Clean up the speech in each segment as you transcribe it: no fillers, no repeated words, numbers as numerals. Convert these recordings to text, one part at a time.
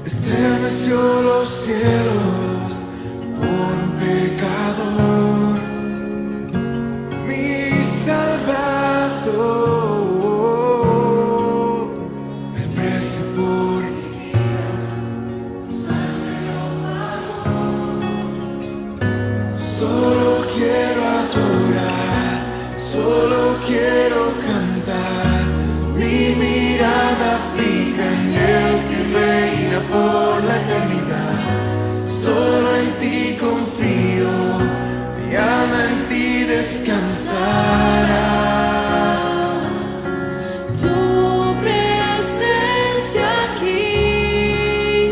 Estremeció los cielos por un pecador, mi Salvador. El precio por solo quiero adorar, solo quiero cantar, mi mirada fija en el que reina por la eternidad. Solo en ti confío, mi alma en ti descansará. Tu presencia aquí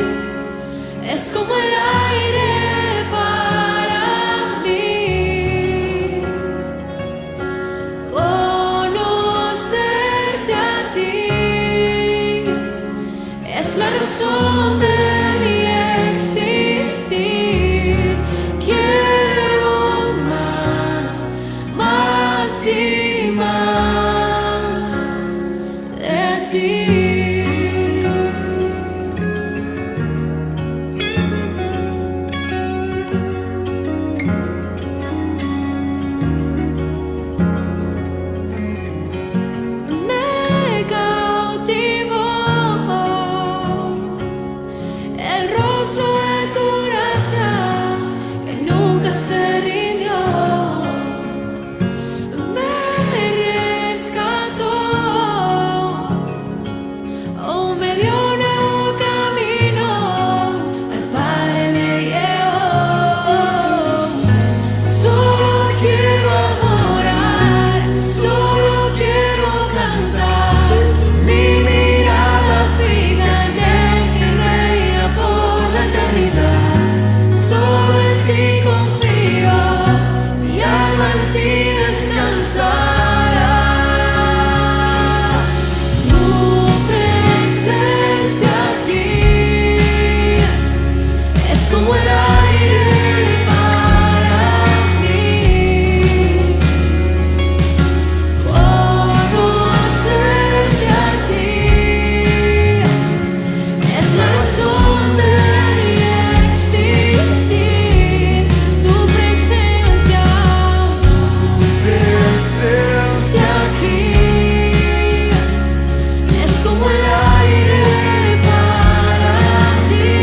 es como el aire para mí. Conocerte a ti es la razón de mi existir. Quiero más, más y más de ti. Me cautivó el rostro de tu gracia que nunca se rindió. Me rescató, oh, me dio un nuevo camino, al Padre me llevó. Solo quiero adorar, solo quiero cantar, mi mirada fija en el que reina por la eternidad. Solo en ti confío, mi alma en ti descansará. Tu presencia aquí es como el aire para mí. Conocerte a ti es la razón de mi existir. Tu presencia aquí es como el aire para mí.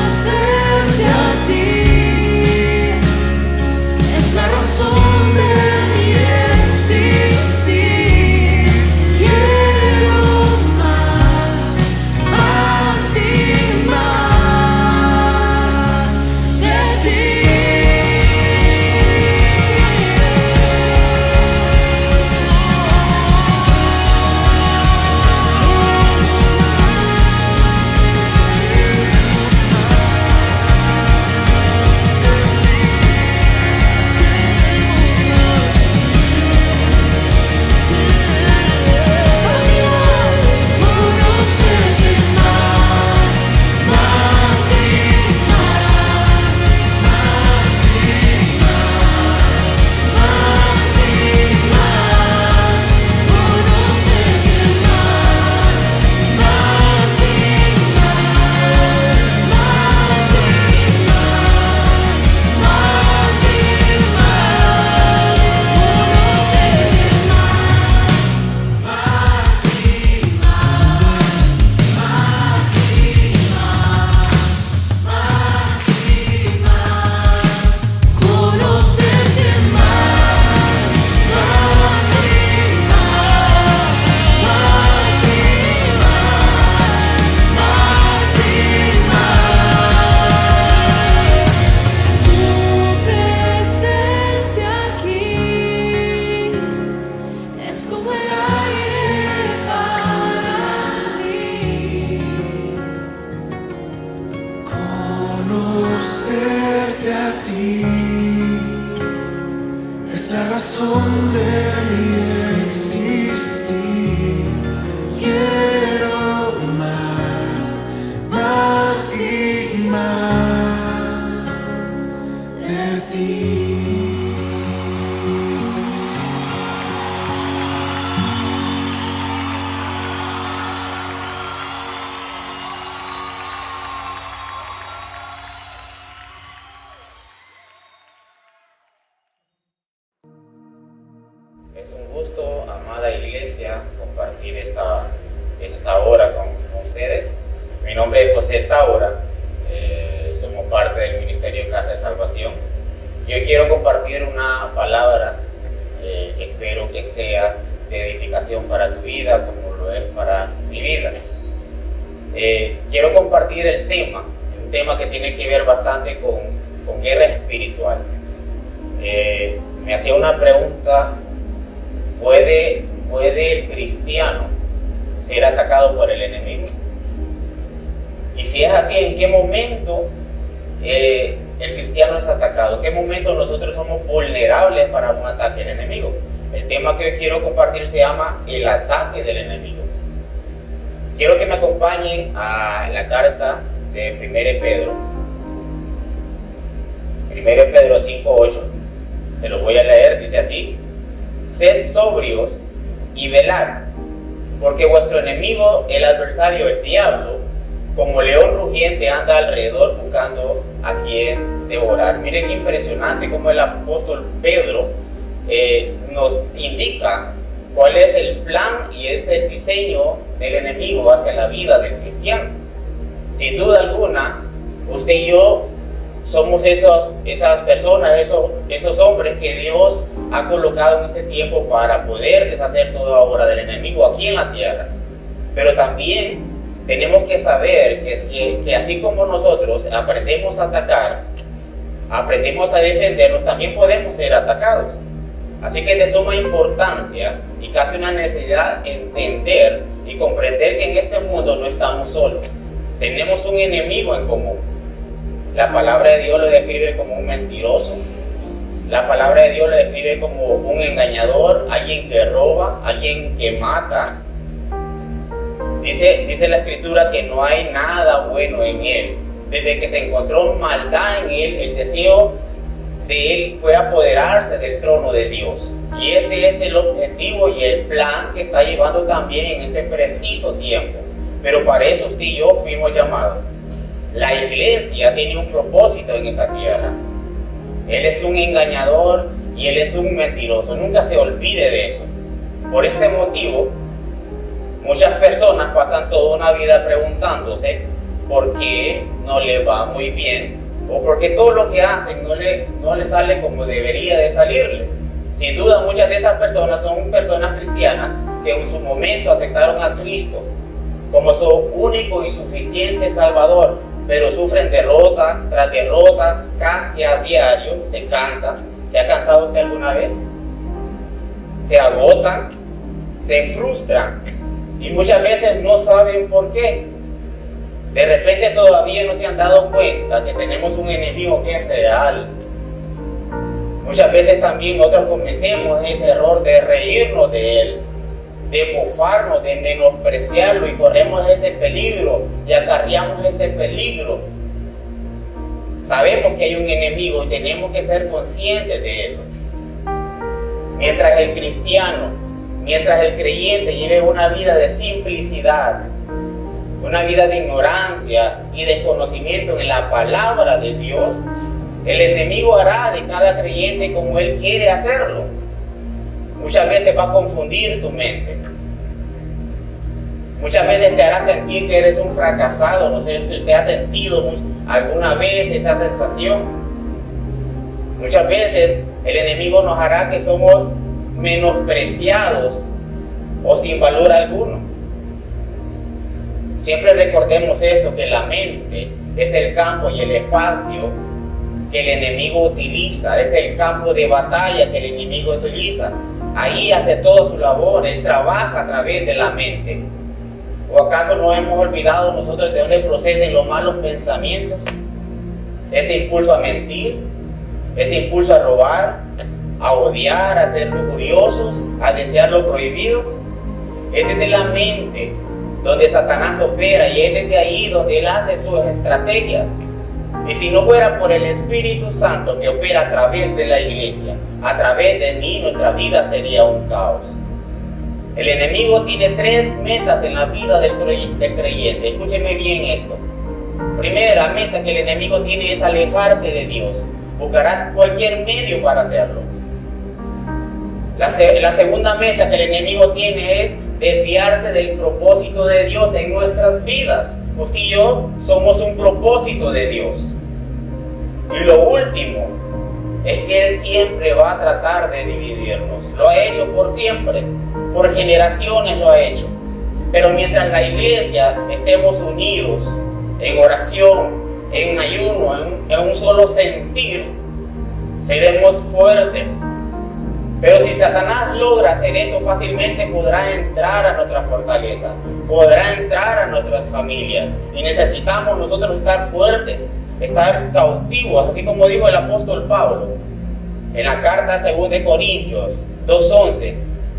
Conocerte a ti es la razón de mi existir. Quiero más, más y más de ti. Conocerte más, más y más, más y más, más y más. Conocerte más, más y más, más y más, más y más. Conocerte conocerte más, más y más, más y más, más y más. Tu presencia aquí es como el aire para mí. Conocerte a ti es la razón de mi existir. Quiero más, más y más de ti. iglesia compartir esta hora con ustedes. Mi nombre es José Taura, somos parte del Ministerio Casa de Salvación. Yo quiero compartir una palabra que espero que sea de edificación para tu vida, como lo es para mi vida. Quiero compartir un tema que tiene que ver bastante con guerra espiritual. Me hacía una pregunta: ¿puede el cristiano ser atacado por el enemigo? Y si es así, ¿en qué momento el cristiano es atacado? ¿En qué momento nosotros somos vulnerables para un ataque del enemigo? El tema que hoy quiero compartir se llama el ataque del enemigo. Quiero que me acompañen a la carta de 1 Pedro. 1 Pedro 5:8. Se los voy a leer, dice así: sed sobrios y velad, porque vuestro enemigo, el adversario, el diablo, como león rugiente anda alrededor buscando a quien devorar. Miren qué impresionante cómo el apóstol Pedro nos indica cuál es el plan y es el diseño del enemigo hacia la vida del cristiano. Sin duda alguna, usted y yo somos esas personas, esos hombres que Dios ha colocado en este tiempo para poder deshacer toda obra del enemigo aquí en la tierra. Pero también tenemos que saber que así como nosotros aprendemos a atacar, aprendemos a defendernos, también podemos ser atacados. Así que es de suma importancia y casi una necesidad entender y comprender que en este mundo no estamos solos. Tenemos un enemigo en común. La palabra de Dios lo describe como un mentiroso. La palabra de Dios lo describe como un engañador, alguien que roba, alguien que mata. Dice la Escritura que no hay nada bueno en él. Desde que se encontró maldad en él, el deseo de él fue apoderarse del trono de Dios. Y este es el objetivo y el plan que está llevando también en este preciso tiempo. Pero para eso usted y yo fuimos llamados. La iglesia tiene un propósito en esta tierra. Él es un engañador y él es un mentiroso. Nunca se olvide de eso. Por este motivo, muchas personas pasan toda una vida preguntándose por qué no le va muy bien o por qué todo lo que hacen no le sale como debería de salirles. Sin duda, muchas de estas personas son personas cristianas que en su momento aceptaron a Cristo como su único y suficiente Salvador, pero sufren derrota tras derrota casi a diario. Se cansan. ¿Se ha cansado usted alguna vez? Se agotan, se frustran y muchas veces no saben por qué. De repente todavía no se han dado cuenta que tenemos un enemigo que es real. Muchas veces también nosotros cometemos ese error de reírnos de él, de mofarnos, de menospreciarlo, y corremos ese peligro y acarreamos ese peligro. Sabemos que hay un enemigo y tenemos que ser conscientes de eso. Mientras el cristiano, mientras el creyente lleve una vida de simplicidad, una vida de ignorancia y desconocimiento en la palabra de Dios, el enemigo hará de cada creyente como él quiere hacerlo. Muchas veces va a confundir tu mente. Muchas veces te hará sentir que eres un fracasado. No sé si usted ha sentido alguna vez esa sensación. Muchas veces el enemigo nos hará que somos menospreciados o sin valor alguno. Siempre recordemos esto, que la mente es el campo y el espacio que el enemigo utiliza, es el campo de batalla que el enemigo utiliza. Ahí hace toda su labor, él trabaja a través de la mente. ¿O acaso no hemos olvidado nosotros de dónde proceden los malos pensamientos? Ese impulso a mentir, ese impulso a robar, a odiar, a ser lujuriosos, a desear lo prohibido. Es desde la mente donde Satanás opera, y es desde ahí donde él hace sus estrategias. Y si no fuera por el Espíritu Santo que opera a través de la iglesia, a través de mí, nuestra vida sería un caos. El enemigo tiene 3 metas en la vida del creyente. Escúcheme bien esto. Primera meta que el enemigo tiene es alejarte de Dios. Buscará cualquier medio para hacerlo. La segunda meta que el enemigo tiene es desviarte del propósito de Dios en nuestras vidas. Usted y yo somos un propósito de Dios. Y lo último es que Él siempre va a tratar de dividirnos. Lo ha hecho por siempre, por generaciones lo ha hecho. Pero mientras la iglesia estemos unidos en oración, en ayuno, en un solo sentir, seremos fuertes. Pero si Satanás logra hacer esto, fácilmente podrá entrar a nuestra fortaleza, podrá entrar a nuestras familias. Y necesitamos nosotros estar fuertes, estar cautivos, así como dijo el apóstol Pablo en la carta a 2 Corintios 2:11.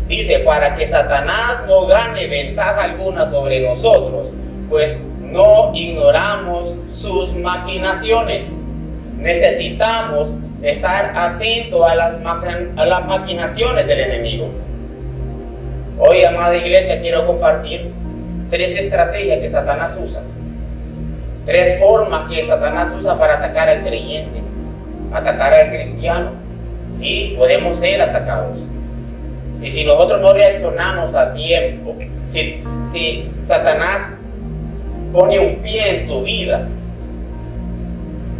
Dice, para que Satanás no gane ventaja alguna sobre nosotros, pues no ignoramos sus maquinaciones. Necesitamos estar atentos a las maquinaciones del enemigo. Hoy, amada iglesia, quiero compartir 3 estrategias que Satanás usa. 3 formas que Satanás usa para atacar al creyente, atacar al cristiano. Sí, podemos ser atacados. Y si nosotros no reaccionamos a tiempo, si Satanás pone un pie en tu vida,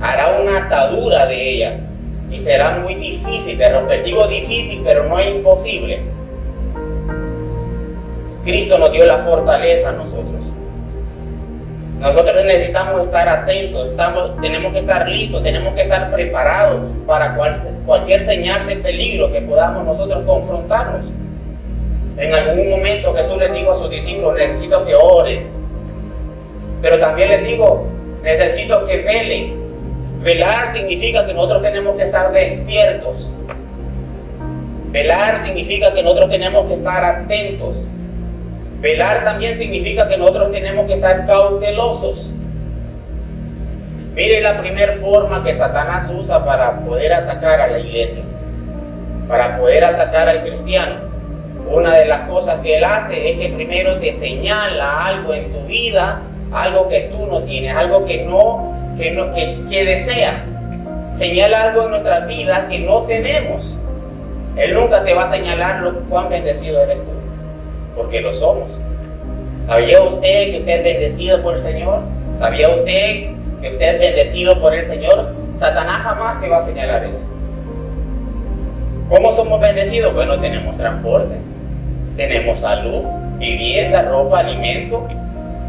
hará una atadura de ella y será muy difícil de romper. Digo difícil, pero no es imposible. Cristo nos dio la fortaleza a nosotros. Nosotros necesitamos estar atentos, tenemos que estar listos, tenemos que estar preparados para cualquier señal de peligro que podamos nosotros confrontarnos. En algún momento Jesús les dijo a sus discípulos, necesito que oren. Pero también les digo, necesito que velen. Velar significa que nosotros tenemos que estar despiertos. Velar significa que nosotros tenemos que estar atentos. Velar también significa que nosotros tenemos que estar cautelosos. Mire la primera forma que Satanás usa para poder atacar a la iglesia, para poder atacar al cristiano. Una de las cosas que él hace es que primero te señala algo en tu vida, algo que tú no tienes, algo que deseas. Señala algo en nuestras vidas que no tenemos. Él nunca te va a señalar cuán bendecido eres tú, porque lo somos. ¿Sabía usted que usted es bendecido por el Señor? ¿Sabía usted que usted es bendecido por el Señor? Satanás jamás te va a señalar eso. ¿Cómo somos bendecidos? Bueno, tenemos transporte, tenemos salud, vivienda, ropa, alimento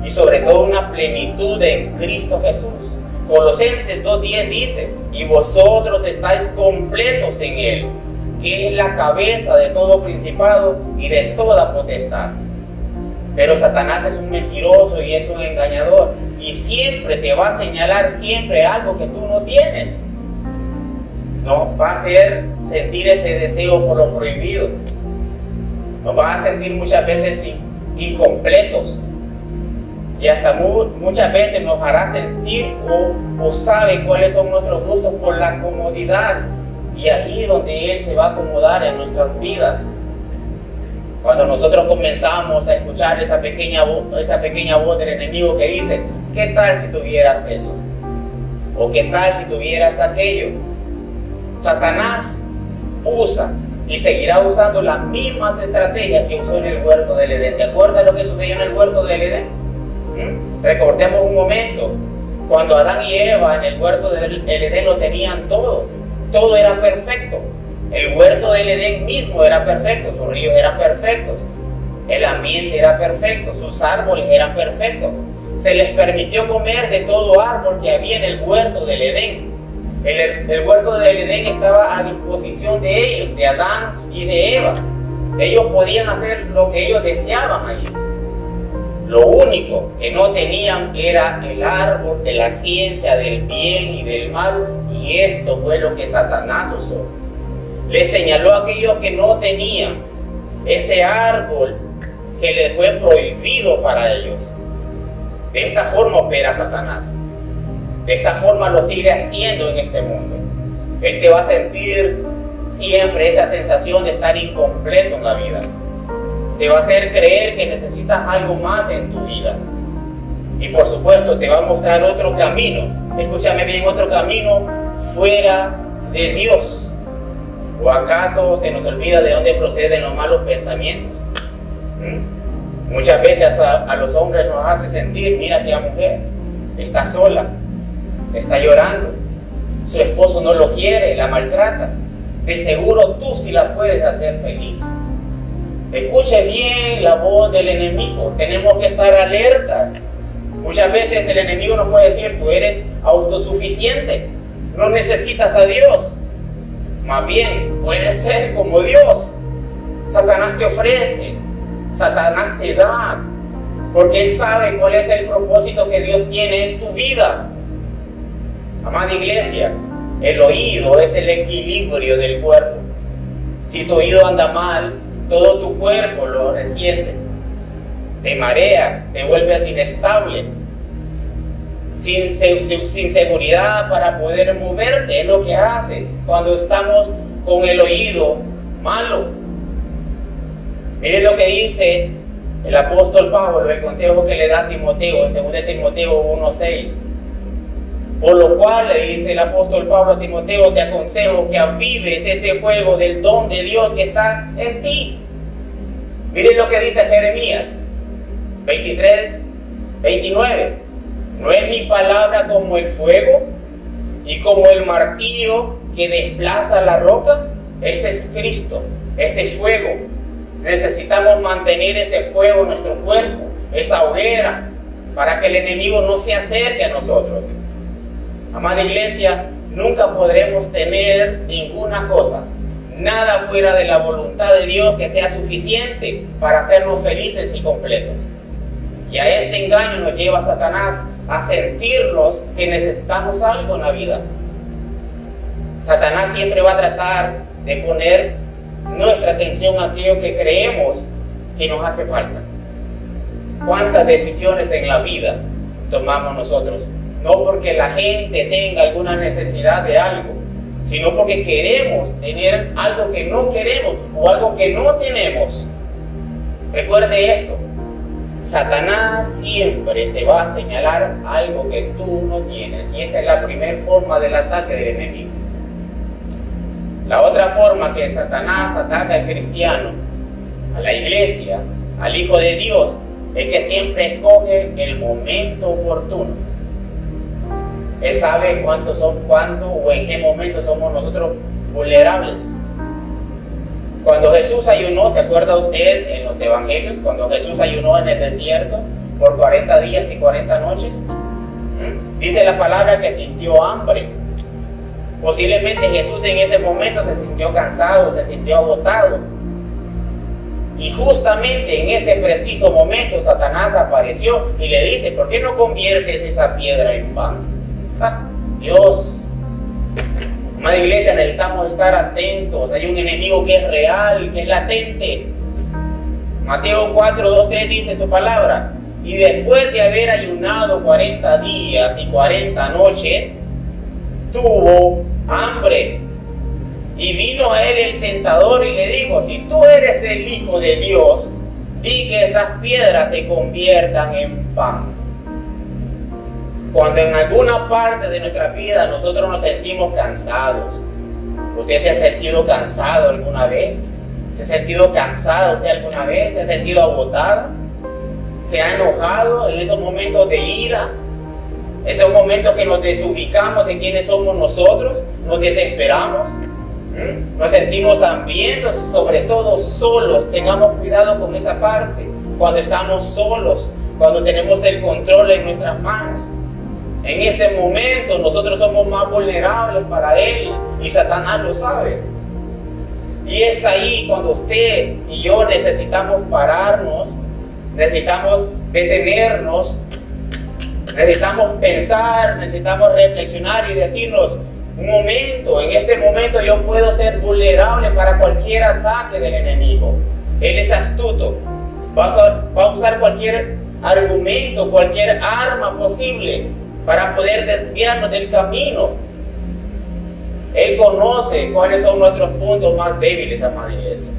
y sobre todo una plenitud en Cristo Jesús. Colosenses 2:10 dice, y vosotros estáis completos en Él, que es la cabeza de todo principado y de toda potestad. Pero Satanás es un mentiroso y es un engañador y siempre te va a señalar siempre algo que tú no tienes. No va a hacer sentir ese deseo por lo prohibido. Nos va a sentir muchas veces incompletos y hasta muchas veces nos hará sentir o sabe cuáles son nuestros gustos por la comodidad. Y ahí donde Él se va a acomodar en nuestras vidas. Cuando nosotros comenzamos a escuchar esa pequeña voz del enemigo que dice, ¿qué tal si tuvieras eso? ¿O qué tal si tuvieras aquello? Satanás usa y seguirá usando las mismas estrategias que usó en el huerto del Edén. ¿Te acuerdas lo que sucedió en el huerto del Edén? Recordemos un momento, cuando Adán y Eva en el huerto del Edén lo tenían todo. Todo era perfecto. El huerto del Edén mismo era perfecto. Sus ríos eran perfectos. El ambiente era perfecto. Sus árboles eran perfectos. Se les permitió comer de todo árbol que había en el huerto del Edén. El huerto del Edén estaba a disposición de ellos, de Adán y de Eva. Ellos podían hacer lo que ellos deseaban allí. Lo único que no tenían era el árbol de la ciencia del bien y del mal, y esto fue lo que Satanás usó. Les señaló a aquellos que no tenían ese árbol que les fue prohibido para ellos. De esta forma opera Satanás. De esta forma lo sigue haciendo en este mundo. Él te va a sentir siempre esa sensación de estar incompleto en la vida. Te va a hacer creer que necesitas algo más en tu vida. Y por supuesto te va a mostrar otro camino. Escúchame bien, otro camino fuera de Dios. ¿O acaso se nos olvida de dónde proceden los malos pensamientos? Muchas veces a los hombres nos hace sentir, mira aquella mujer, está sola, está llorando, su esposo no lo quiere, la maltrata. De seguro tú sí la puedes hacer feliz. Escuche bien la voz del enemigo, tenemos que estar alertas. Muchas veces el enemigo nos puede decir, tú eres autosuficiente, no necesitas a Dios. Más bien, puedes ser como Dios. Satanás te ofrece, Satanás te da, porque Él sabe cuál es el propósito que Dios tiene en tu vida. Amada iglesia, el oído es el equilibrio del cuerpo. Si tu oído anda mal, todo tu cuerpo lo resiente. Te mareas, te vuelves inestable, sin seguridad para poder moverte. Es lo que hace cuando estamos con el oído malo. Miren lo que dice el apóstol Pablo, el consejo que le da a Timoteo en 2 Timoteo 1:6. Por lo cual le dice el apóstol Pablo a Timoteo, te aconsejo que avives ese fuego del don de Dios que está en ti. Miren lo que dice Jeremías 23:29. ¿No es mi palabra como el fuego y como el martillo que desplaza la roca? Ese es Cristo, ese fuego. Necesitamos mantener ese fuego en nuestro cuerpo, esa hoguera, para que el enemigo no se acerque a nosotros. Amada iglesia, nunca podremos tener ninguna cosa, nada fuera de la voluntad de Dios que sea suficiente para hacernos felices y completos. Y a este engaño nos lleva Satanás a sentirnos que necesitamos algo en la vida. Satanás siempre va a tratar de poner nuestra atención a aquello que creemos que nos hace falta. ¿Cuántas decisiones en la vida tomamos nosotros? No porque la gente tenga alguna necesidad de algo, sino porque queremos tener algo que no queremos o algo que no tenemos. Recuerde esto, Satanás siempre te va a señalar algo que tú no tienes, y esta es la primera forma del ataque del enemigo. La otra forma que Satanás ataca al cristiano, a la iglesia, al Hijo de Dios, es que siempre escoge el momento oportuno. Él sabe cuándo o en qué momento somos nosotros vulnerables. Cuando Jesús ayunó, ¿se acuerda usted en los evangelios? Cuando Jesús ayunó en el desierto por 40 días y 40 noches, dice la palabra que sintió hambre. Posiblemente Jesús en ese momento se sintió cansado, se sintió agotado. Y justamente en ese preciso momento Satanás apareció y le dice, ¿por qué no conviertes esa piedra en pan? Dios, amada iglesia, necesitamos estar atentos. Hay un enemigo que es real, que es latente. Mateo 4:2-3 dice su palabra, y después de haber ayunado 40 días y 40 noches, tuvo hambre. Y vino a él el tentador y le dijo, si tú eres el Hijo de Dios, di que estas piedras se conviertan en pan. Cuando en alguna parte de nuestra vida nosotros nos sentimos cansados, ¿usted se ha sentido cansado alguna vez? ¿Se ha sentido cansado usted alguna vez? ¿Se ha sentido agotado? ¿Se ha enojado en esos momentos de ira? Esos momentos que nos desubicamos de quiénes somos nosotros, nos desesperamos, nos sentimos hambrientos, sobre todo solos. Tengamos cuidado con esa parte, cuando estamos solos, cuando tenemos el control en nuestras manos. En ese momento nosotros somos más vulnerables para Él, y Satanás lo sabe. Y es ahí cuando usted y yo necesitamos pararnos, necesitamos detenernos, necesitamos pensar, necesitamos reflexionar y decirnos, un momento, en este momento yo puedo ser vulnerable para cualquier ataque del enemigo. Él es astuto, va a usar cualquier argumento, cualquier arma posible para poder desviarnos del camino. Él conoce cuáles son nuestros puntos más débiles, amada iglesia.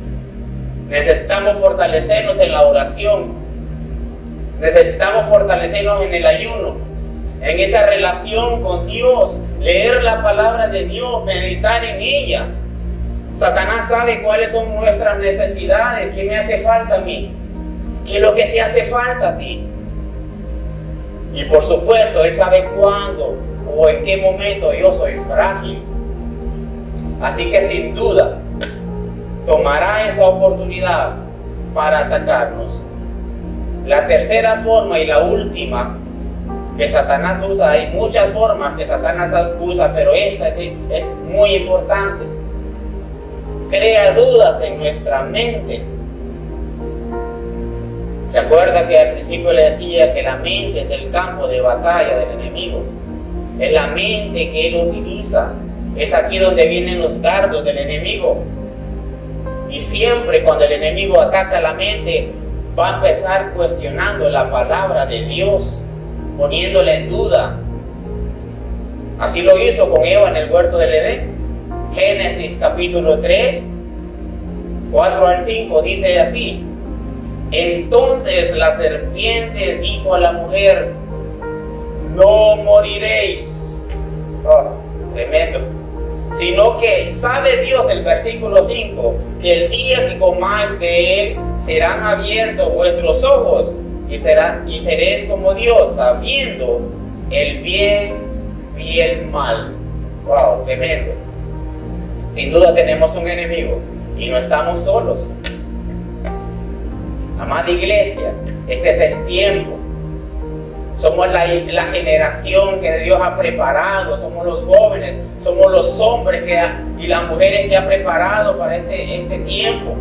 Necesitamos fortalecernos en la oración. Necesitamos fortalecernos en el ayuno, en esa relación con Dios, leer la palabra de Dios, meditar en ella. Satanás sabe cuáles son nuestras necesidades, qué me hace falta a mí, qué es lo que te hace falta a ti. Y por supuesto, él sabe cuándo o en qué momento yo soy frágil. Así que sin duda, tomará esa oportunidad para atacarnos. La tercera forma y la última que Satanás usa, hay muchas formas que Satanás usa, pero esta es muy importante. Crea dudas en nuestra mente. ¿Se acuerda que al principio le decía que la mente es el campo de batalla del enemigo? Es la mente que él utiliza. Es aquí donde vienen los dardos del enemigo. Y siempre cuando el enemigo ataca la mente, va a empezar cuestionando la palabra de Dios, poniéndola en duda. Así lo hizo con Eva en el huerto del Edén. Génesis capítulo 3, 4 al 5 dice así: entonces la serpiente dijo a la mujer, no moriréis. Tremendo. Sino que sabe Dios, el versículo 5, que el día que comáis de él serán abiertos vuestros ojos y seréis como Dios, sabiendo el bien y el mal. Wow, tremendo. Sin duda tenemos un enemigo y no estamos solos. Amada iglesia, este es el tiempo. Somos la generación que Dios ha preparado, somos los jóvenes, somos los hombres y las mujeres que ha preparado para este tiempo.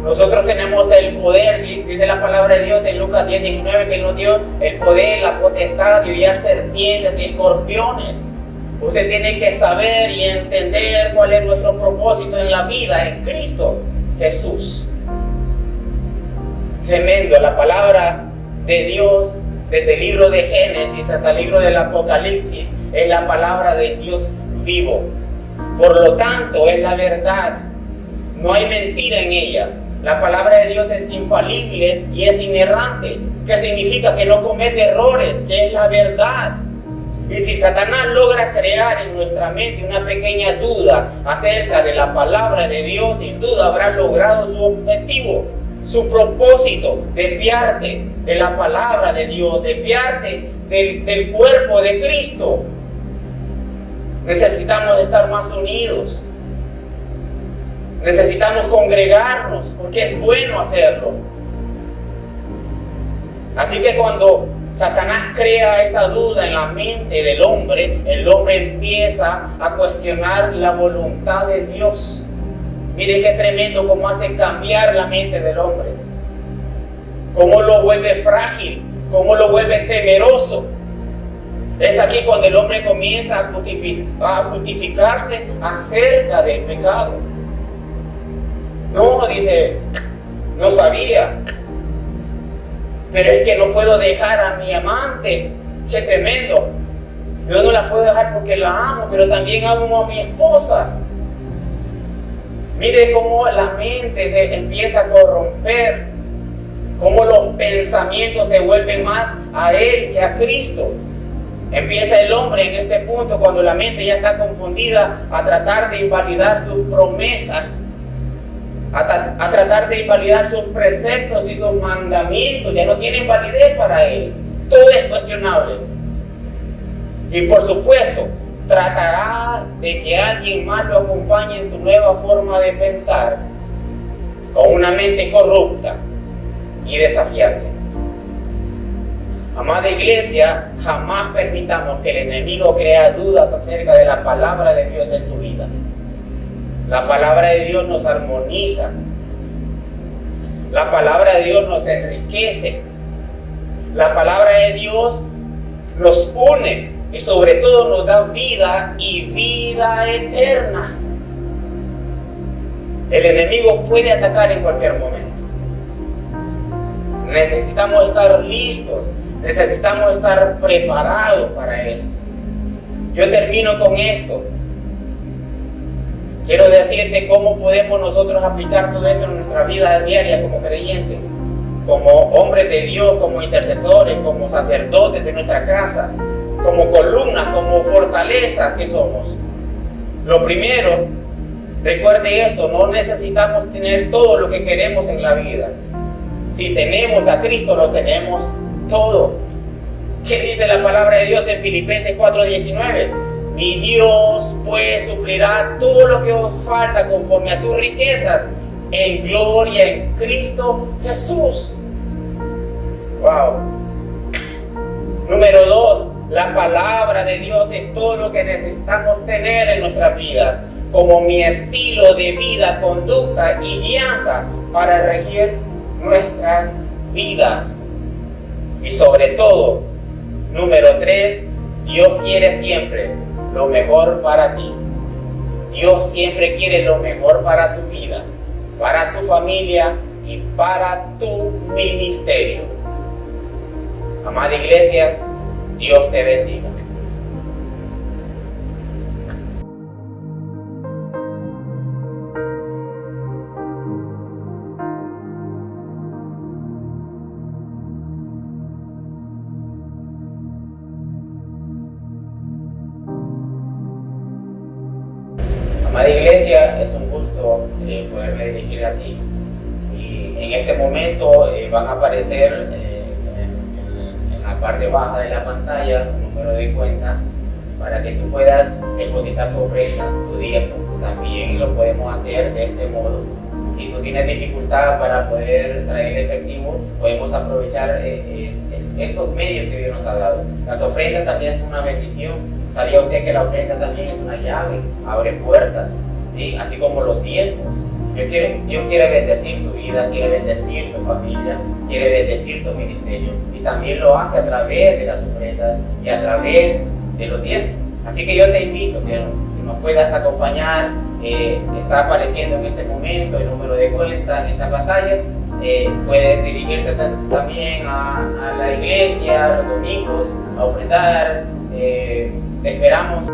Nosotros tenemos el poder, dice la palabra de Dios en Lucas 10:19, que Él nos dio el poder, la potestad de hollar serpientes y escorpiones. Usted tiene que saber y entender cuál es nuestro propósito en la vida en Cristo Jesús. Tremendo, la palabra de Dios desde el libro de Génesis hasta el libro del Apocalipsis es la palabra de Dios vivo. Por lo tanto, es la verdad. No hay mentira en ella. La palabra de Dios es infalible y es inerrante, que significa que no comete errores, que es la verdad. Y si Satanás logra crear en nuestra mente una pequeña duda acerca de la palabra de Dios, sin duda habrá logrado su objetivo, su propósito, desviarte de la palabra de Dios, desviarte del cuerpo de Cristo. Necesitamos estar más unidos. Necesitamos congregarnos porque es bueno hacerlo. Así que cuando Satanás crea esa duda en la mente del hombre, el hombre empieza a cuestionar la voluntad de Dios. Mire qué tremendo cómo hace cambiar la mente del hombre. Cómo lo vuelve frágil, cómo lo vuelve temeroso. Es aquí cuando el hombre comienza a justificarse acerca del pecado. No, dice, no sabía. Pero es que no puedo dejar a mi amante. Qué tremendo. Yo no la puedo dejar porque la amo, pero también amo a mi esposa. Mire cómo la mente se empieza a corromper, cómo los pensamientos se vuelven más a Él que a Cristo. Empieza el hombre en este punto, cuando la mente ya está confundida, a tratar de invalidar sus promesas, a tratar de invalidar sus preceptos y sus mandamientos. Ya no tienen validez para Él. Todo es cuestionable. Y por supuesto, tratará de que alguien más lo acompañe en su nueva forma de pensar, con una mente corrupta y desafiante. Amada iglesia, jamás permitamos que el enemigo crea dudas acerca de la palabra de Dios en tu vida. La palabra de Dios nos armoniza. La palabra de Dios nos enriquece. La palabra de Dios nos une y sobre todo nos da vida y vida eterna. El enemigo puede atacar en cualquier momento. Necesitamos estar listos. Necesitamos estar preparados para esto. Yo termino con esto. Quiero decirte cómo podemos nosotros aplicar todo esto en nuestra vida diaria como creyentes, como hombres de Dios, como intercesores, como sacerdotes de nuestra casa, como columnas, como fortaleza que somos. Lo primero Recuerde esto, no necesitamos tener todo lo que queremos en la vida. Si tenemos a Cristo, lo tenemos todo. ¿Qué dice la palabra de Dios en Filipenses 4:19? Mi Dios pues suplirá todo lo que os falta conforme a sus riquezas en gloria en Cristo Jesús. Wow. Número 2, la palabra de Dios es todo lo que necesitamos tener en nuestras vidas, como mi estilo de vida, conducta y guianza para regir nuestras vidas. Y sobre todo, número 3, Dios quiere siempre lo mejor para ti. Dios siempre quiere lo mejor para tu vida, para tu familia y para tu ministerio. Amada iglesia, Dios te bendiga. Amada iglesia, es un gusto poderme dirigir a ti. Y en este momento van a aparecer en la parte baja de la pantalla un número de cuenta para que tú puedas depositar tu ofrenda, tu diezmo. También lo podemos hacer de este modo. Si tú tienes dificultad para poder traer efectivo, podemos aprovechar estos medios que Dios nos ha dado. Las ofrendas también es una bendición. ¿Sabía usted que la ofrenda también es una llave? Abre puertas, ¿sí? Así como los diezmos. Dios quiere bendecir tu vida, quiere bendecir tu familia, quiere bendecir tu ministerio. Y también lo hace a través de las ofrendas y a través de los diezmos. Así que yo te invito que nos puedas acompañar. Está apareciendo en este momento el número de cuenta en esta pantalla. Puedes dirigirte también a la iglesia los domingos a ofrendar. Te esperamos